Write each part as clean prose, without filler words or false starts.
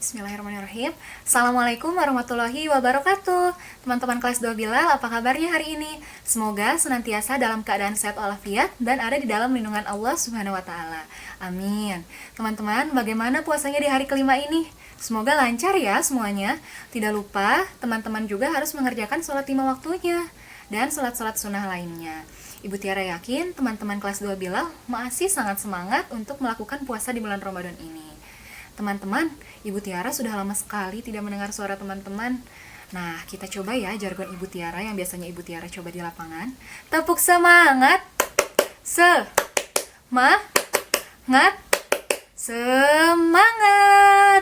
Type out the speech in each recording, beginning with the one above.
Bismillahirrahmanirrahim. Assalamualaikum warahmatullahi wabarakatuh. Teman-teman kelas 2 Bilal, apa kabarnya hari ini? Semoga senantiasa dalam keadaan sehat walafiat dan ada di dalam lindungan Allah Subhanahu wa taala. Amin. Teman-teman, bagaimana puasanya di hari kelima ini? Semoga lancar ya semuanya. Tidak lupa, teman-teman juga harus mengerjakan sholat 5 waktunya dan sholat-sholat sunnah lainnya. Ibu Tiara yakin teman-teman kelas 2 Bilal masih sangat semangat untuk melakukan puasa di bulan Ramadan ini. Teman-teman, Ibu Tiara sudah lama sekali tidak mendengar suara teman-teman. Nah, kita coba ya jargon Ibu Tiara yang biasanya Ibu Tiara coba di lapangan. Tepuk semangat. Semangat.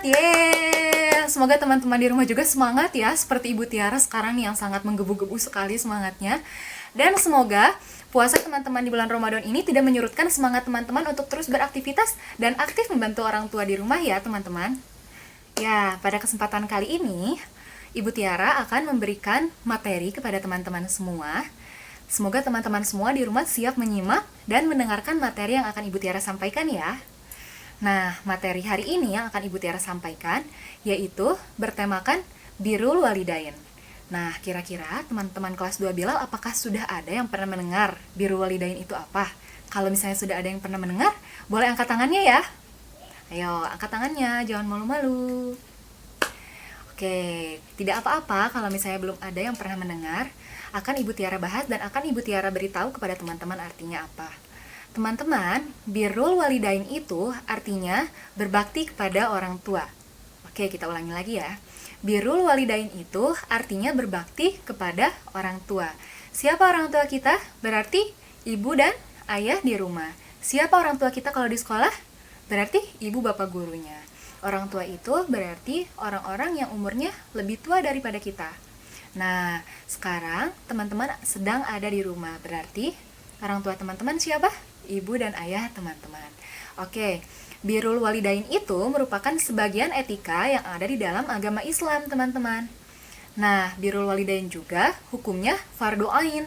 Yeay. Semoga teman-teman di rumah juga semangat ya, seperti Ibu Tiara sekarang yang sangat menggebu-gebu sekali semangatnya. Dan semoga puasa teman-teman di bulan Ramadan ini tidak menyurutkan semangat teman-teman untuk terus beraktivitas dan aktif membantu orang tua di rumah ya teman-teman. Ya, pada kesempatan kali ini, Ibu Tiara akan memberikan materi kepada teman-teman semua. Semoga teman-teman semua di rumah siap menyimak dan mendengarkan materi yang akan Ibu Tiara sampaikan ya. Nah, materi hari ini yang akan Ibu Tiara sampaikan yaitu bertemakan Birrul Walidain. Nah, kira-kira teman-teman kelas 2 Bilal apakah sudah ada yang pernah mendengar Birrul Walidain itu apa? Kalau misalnya sudah ada yang pernah mendengar, boleh angkat tangannya ya. Ayo, angkat tangannya, jangan malu-malu. Oke, tidak apa-apa kalau misalnya belum ada yang pernah mendengar. Akan Ibu Tiara bahas dan akan Ibu Tiara beritahu kepada teman-teman artinya apa. Teman-teman, Birrul Walidain itu artinya berbakti kepada orang tua. Oke, kita ulangi lagi ya. Birrul Walidain itu artinya berbakti kepada orang tua. Siapa orang tua kita? Berarti ibu dan ayah di rumah. Siapa orang tua kita kalau di sekolah? Berarti ibu bapak gurunya. Orang tua itu berarti orang-orang yang umurnya lebih tua daripada kita. Nah, sekarang teman-teman sedang ada di rumah. Berarti orang tua teman-teman siapa? Ibu dan ayah teman-teman. Oke. Birrul Walidain itu merupakan sebagian etika yang ada di dalam agama Islam, teman-teman. Nah, Birrul Walidain juga hukumnya fardu ain.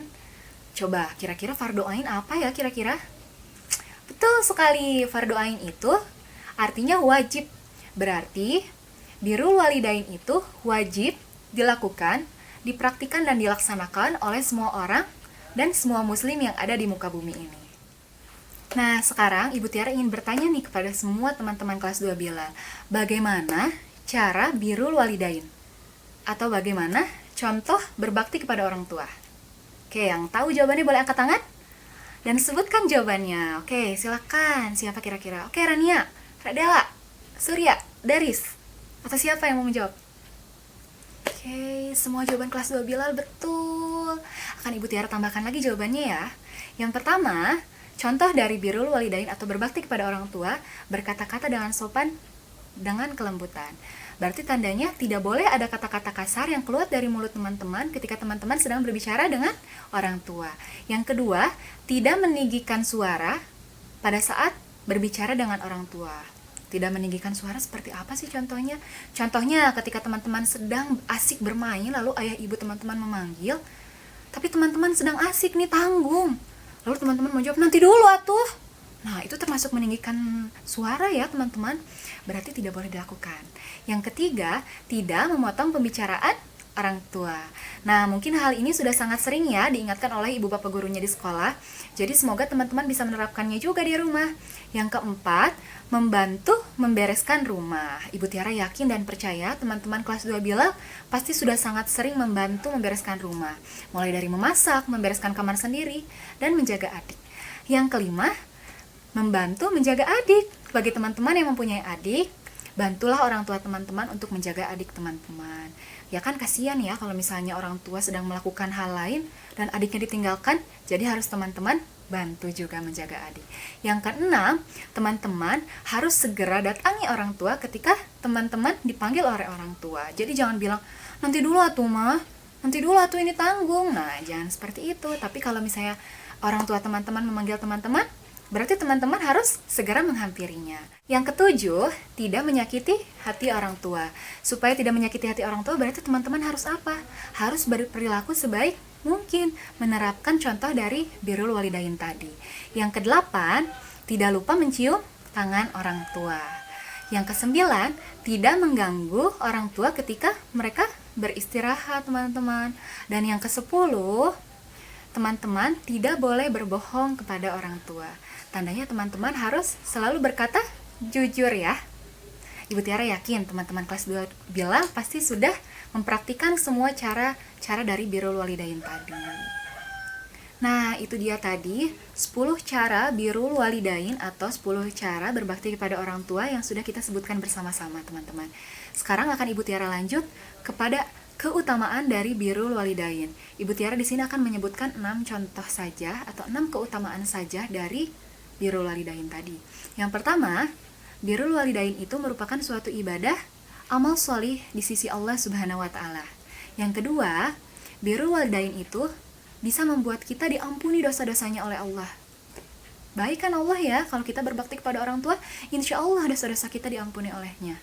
Coba, kira-kira fardu ain apa ya kira-kira? Betul sekali, fardu ain itu artinya wajib. Berarti, Birrul Walidain itu wajib dilakukan, dipraktikkan dan dilaksanakan oleh semua orang dan semua muslim yang ada di muka bumi ini. Nah, sekarang Ibu Tiara ingin bertanya nih kepada semua teman-teman kelas 2 Bilal. Bagaimana cara Birrul Walidain? Atau bagaimana contoh berbakti kepada orang tua? Oke, yang tahu jawabannya boleh angkat tangan dan sebutkan jawabannya. Oke, silakan. Siapa kira-kira? Oke, Rania, Radela, Surya, Daris. Atau siapa yang mau menjawab? Oke, semua jawaban kelas 2 Bilal betul. Akan Ibu Tiara tambahkan lagi jawabannya ya. Yang pertama, contoh dari Birrul Walidain atau berbakti kepada orang tua, berkata-kata dengan sopan, dengan kelembutan. Berarti tandanya tidak boleh ada kata-kata kasar yang keluar dari mulut teman-teman ketika teman-teman sedang berbicara dengan orang tua. Yang kedua, tidak meninggikan suara pada saat berbicara dengan orang tua. Tidak meninggikan suara seperti apa sih contohnya? Contohnya ketika teman-teman sedang asik bermain, lalu ayah ibu teman-teman memanggil, tapi teman-teman sedang asik nih, tanggung. Lalu teman-teman mau jawab, nanti dulu atuh. Nah, itu termasuk meninggikan suara ya teman-teman. Berarti tidak boleh dilakukan. Yang ketiga, tidak memotong pembicaraan orang tua. Nah, mungkin hal ini sudah sangat sering ya diingatkan oleh ibu bapak gurunya di sekolah. Jadi semoga teman-teman bisa menerapkannya juga di rumah. Yang keempat, membantu membereskan rumah. Ibu Tiara yakin dan percaya teman-teman kelas 2 Bilal pasti sudah sangat sering membantu membereskan rumah. Mulai dari memasak, membereskan kamar sendiri, dan menjaga adik. Yang kelima, membantu menjaga adik. Bagi teman-teman yang mempunyai adik, bantulah orang tua teman-teman untuk menjaga adik teman-teman. Ya kan kasihan ya kalau misalnya orang tua sedang melakukan hal lain dan adiknya ditinggalkan, jadi harus teman-teman bantu juga menjaga adik. Yang keenam, teman-teman harus segera datangi orang tua ketika teman-teman dipanggil oleh orang tua. Jadi jangan bilang, nanti dulu atuh mah, nanti dulu atuh ini tanggung. Nah, jangan seperti itu. Tapi kalau misalnya orang tua teman-teman memanggil teman-teman, berarti teman-teman harus segera menghampirinya. Yang ketujuh, tidak menyakiti hati orang tua. Supaya tidak menyakiti hati orang tua, berarti teman-teman harus apa? Harus berperilaku sebaik mungkin, menerapkan contoh dari Birrul Walidain tadi. Yang kedelapan, tidak lupa mencium tangan orang tua. Yang kesembilan, tidak mengganggu orang tua ketika mereka beristirahat, teman-teman. Dan yang kesepuluh, teman-teman tidak boleh berbohong kepada orang tua. Tandanya teman-teman harus selalu berkata jujur ya. Ibu Tiara yakin teman-teman kelas 2 Bila pasti sudah mempraktikkan semua cara dari birrul walidain tadi. Nah, itu dia tadi 10 cara birrul walidain atau 10 cara berbakti kepada orang tua yang sudah kita sebutkan bersama-sama, teman-teman. Sekarang akan Ibu Tiara lanjut kepada keutamaan dari birrul walidain. Ibu Tiara di sini akan menyebutkan 6 contoh saja atau 6 keutamaan saja dari birrul walidain tadi. Yang pertama, birrul walidain itu merupakan suatu ibadah amal sholih di sisi Allah Subhanahu wa taala. Yang kedua, birrul walidain itu bisa membuat kita diampuni dosa-dosanya oleh Allah. Baik kan Allah ya, kalau kita berbakti kepada orang tua, insya Allah dosa-dosa kita diampuni olehnya.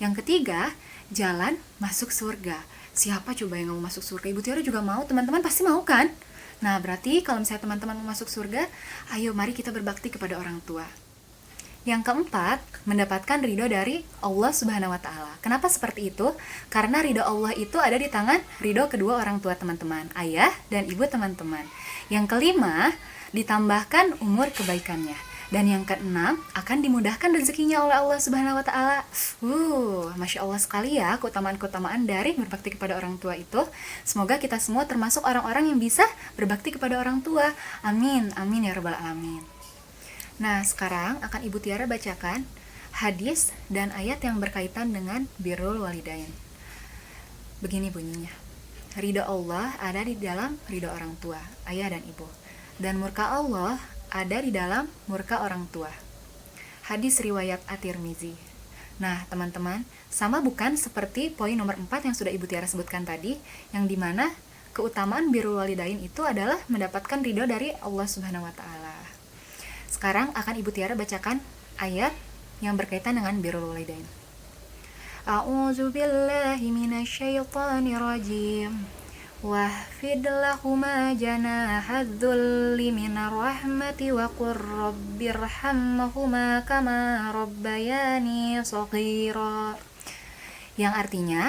Yang ketiga, jalan masuk surga. Siapa coba yang mau masuk surga? Ibu Tiara juga mau, teman-teman pasti mau kan? Nah, berarti kalau misalnya teman-teman mau masuk surga, ayo mari kita berbakti kepada orang tua. Yang keempat, mendapatkan ridho dari Allah Subhanahu wa taala. Kenapa seperti itu? Karena ridho Allah itu ada di tangan ridho kedua orang tua teman-teman, ayah dan ibu teman-teman. Yang kelima, ditambahkan umur kebaikannya. Dan yang keenam, akan dimudahkan rezekinya oleh Allah Subhanahu wa taala. Masya Allah sekali ya keutamaan-keutamaan dari berbakti kepada orang tua itu. Semoga kita semua termasuk orang-orang yang bisa berbakti kepada orang tua. Amin, amin ya rabbal alamin. Nah, sekarang akan Ibu Tiara bacakan hadis dan ayat yang berkaitan dengan birrul walidain. Begini bunyinya. Ridho Allah ada di dalam ridho orang tua, ayah dan ibu. Dan murka Allah ada di dalam murka orang tua. Hadis riwayat At-Tirmizi. Nah, teman-teman, sama bukan seperti poin nomor 4 yang sudah Ibu Tiara sebutkan tadi, yang dimana keutamaan birrul walidain itu adalah mendapatkan ridho dari Allah Subhanahu wa taala. Sekarang akan Ibu Tiara bacakan ayat yang berkaitan dengan birrul walidain. A'udzu billahi minasyaitonir rajim. Wahfid lahuma janahadzulli minar rahmati wa qur rabbirhamhuma kama rabbayani shaghira. Yang artinya,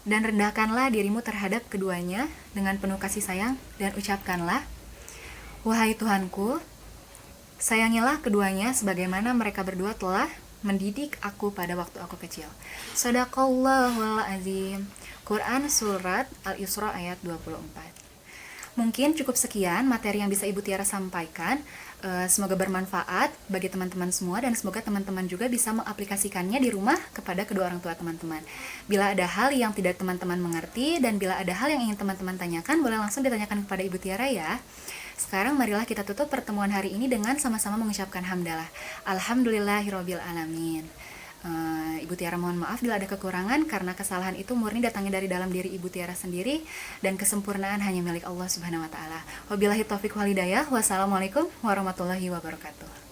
dan rendahkanlah dirimu terhadap keduanya dengan penuh kasih sayang dan ucapkanlah, wahai Tuhanku, sayangilah keduanya sebagaimana mereka berdua telah mendidik aku pada waktu aku kecil. Shadaqallahul azim. Quran surat Al-Isra ayat 24. Mungkin cukup sekian materi yang bisa Ibu Tiara sampaikan. Semoga bermanfaat bagi teman-teman semua dan semoga teman-teman juga bisa mengaplikasikannya di rumah kepada kedua orang tua teman-teman. Bila ada hal yang tidak teman-teman mengerti dan bila ada hal yang ingin teman-teman tanyakan, boleh langsung ditanyakan kepada Ibu Tiara ya. Sekarang marilah kita tutup pertemuan hari ini dengan sama-sama mengucapkan hamdalah. Alhamdulillahirabbil alamin. Ibu Tiara mohon maaf bila ada kekurangan karena kesalahan itu murni datangnya dari dalam diri Ibu Tiara sendiri dan kesempurnaan hanya milik Allah Subhanahu wa taala. Wabillahi taufiq wal hidayah. Wassalamualaikum warahmatullahi wabarakatuh.